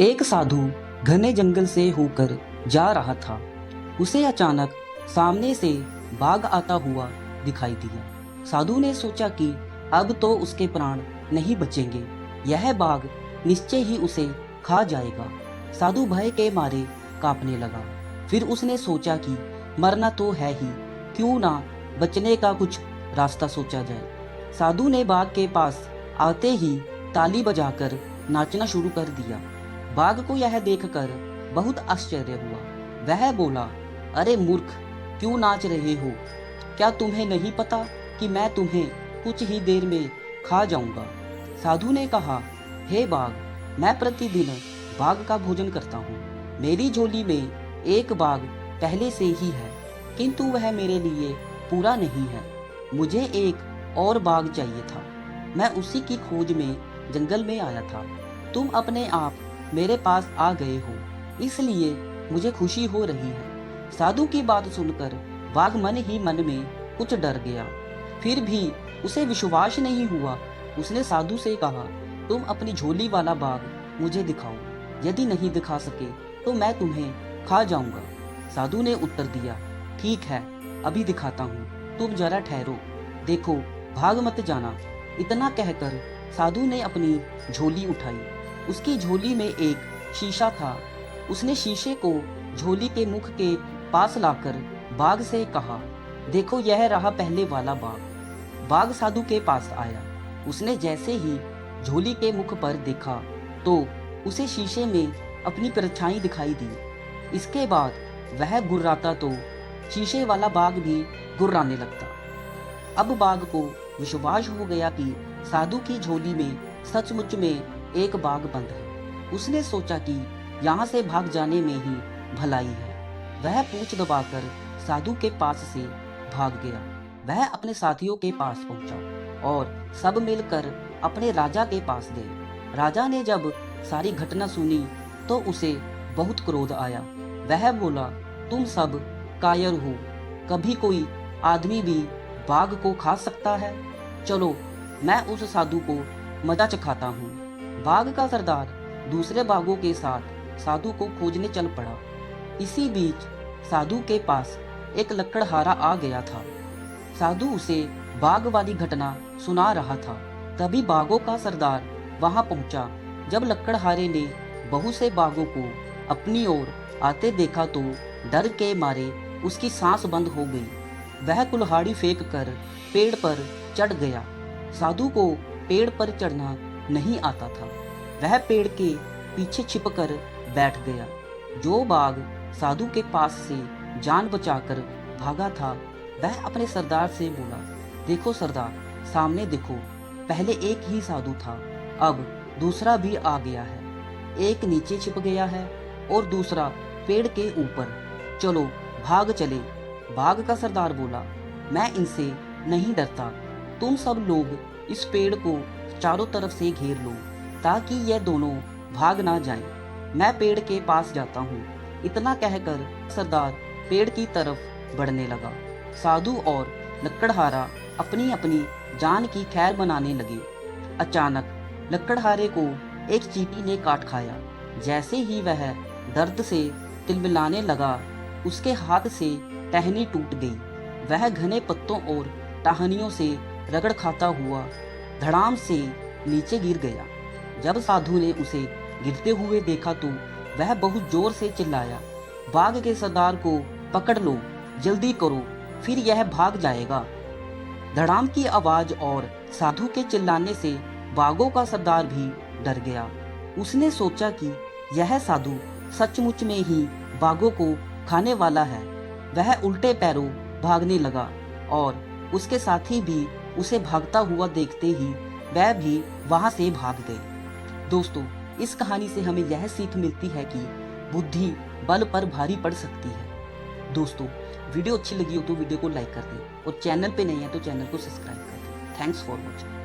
एक साधु घने जंगल से होकर जा रहा था। उसे अचानक सामने से बाघ आता हुआ दिखाई दिया। साधु ने सोचा कि अब तो उसके प्राण नहीं बचेंगे, यह बाघ निश्चय ही उसे खा जाएगा। साधु भय के मारे कांपने लगा। फिर उसने सोचा कि मरना तो है ही, क्यों ना बचने का कुछ रास्ता सोचा जाए। साधु ने बाघ के पास आते ही ताली बजाकर नाचना शुरू कर दिया। बाघ को यह देखकर बहुत आश्चर्य हुआ। वह बोला, अरे मूर्ख, क्यों नाच रहे हो? क्या तुम्हें नहीं पता कि मैं तुम्हें कुछ ही देर में खा जाऊंगा? साधु ने कहा, हे बाघ, मैं प्रतिदिन बाघ का भोजन करता हूँ। मेरी झोली में एक बाघ पहले से ही है, किंतु वह मेरे लिए पूरा नहीं है। मुझे एक और बाघ चाहिए था। मैं उसी की खोज में जंगल में आया था। तुम अपने आप मेरे पास आ गए हो, इसलिए मुझे खुशी हो रही है। साधु की बात सुनकर बाघ मन ही मन में कुछ डर गया। फिर भी उसे विश्वास नहीं हुआ। उसने साधु से कहा, तुम अपनी झोली वाला बाघ मुझे दिखाओ। यदि नहीं दिखा सके तो मैं तुम्हें खा जाऊंगा। साधु ने उत्तर दिया, ठीक है, अभी दिखाता हूँ, तुम जरा ठहरो। देखो, भाग मत जाना। इतना कहकर साधु ने अपनी झोली उठाई। उसकी झोली में एक शीशा था। उसने शीशे को झोली के मुख के पास लाकर बाघ से कहा, देखो, यह रहा पहले वाला बाघ। बाघ साधु के पास आया। उसने जैसे ही झोली के मुख पर देखा तो उसे शीशे में अपनी परछाई दिखाई दी। इसके बाद वह गुर्राता तो शीशे वाला बाघ भी गुर्राने लगता। अब बाघ को विश्वास हो गया कि साधु की झोली में सचमुच में एक बाघ बंद है। उसने सोचा कि यहाँ से भाग जाने में ही भलाई है। वह पूंछ दबाकर साधु के पास से भाग गया। वह अपने साथियों के पास पहुंचा और सब मिलकर अपने राजा के पास गए। राजा ने जब सारी घटना सुनी तो उसे बहुत क्रोध आया। वह बोला, तुम सब कायर हो। कभी कोई आदमी भी बाघ को खा सकता है? चलो, मैं उस साधु को मजा चखाता हूँ। बाघ का सरदार दूसरे बाघों के साथ साधु को खोजने चल पड़ा। इसी बीच साधु के पास एक लकड़हारा आ गया था। साधु उसे बाघ वाली घटना सुना रहा था। तभी बाघों का सरदार वहां पहुंचा। जब लकड़हारे ने बहुत से बाघों को अपनी ओर आते देखा तो डर के मारे उसकी सांस बंद हो गई। वह कुल्हाड़ी फेंक कर पेड़ पर चढ़ गया। साधु को पेड़ पर चढ़ना नहीं आता था। वह पेड़ के पीछे छिपकर बैठ गया। जो बाघ साधु के पास से जान बचाकर भागा था, वह अपने सरदार से बोला, देखो सरदार, सामने देखो, पहले एक ही साधु था, अब दूसरा भी आ गया है। एक नीचे छिप गया है और दूसरा पेड़ के ऊपर। चलो, भाग चले। बाघ का सरदार बोला, मैं इनसे नहीं डरता। तुम सब लोग इस पेड़ को चारों तरफ से घेर लो ताकि ये दोनों भाग ना जाएं। मैं पेड़ के पास जाता हूँ। इतना कहकर सरदार पेड़ की तरफ बढ़ने लगा। साधु और लकड़हारा अपनी अपनी जान की खैर बनाने लगे। अचानक लकड़हारे को एक चींटी ने काट खाया। जैसे ही वह दर्द से तिलमिलाने लगा, उसके हाथ से टहनी टूट गई। वह घने पत्तों और टहनियों से रगड़ खाता हुआ धड़ाम से नीचे गिर गया। जब साधु ने उसे गिरते हुए देखा तो वह बहुत जोर से चिल्लाया, बाघ के सरदार को पकड़ लो, जल्दी करो, फिर यह भाग जाएगा। धड़ाम की आवाज और साधु के चिल्लाने से बाघों का सरदार भी डर गया। उसने सोचा कि यह साधु सचमुच में ही बाघों को खाने वाला है। वह उल्टे पैरों भागने लगा और उसके साथी भी उसे भागता हुआ देखते ही वह भी वहां से भाग गए। दोस्तों, इस कहानी से हमें यह सीख मिलती है कि बुद्धि बल पर भारी पड़ सकती है। दोस्तों, वीडियो अच्छी लगी हो तो वीडियो को लाइक कर दें और चैनल पे नहीं है तो चैनल को सब्सक्राइब कर दें। Thanks for watching.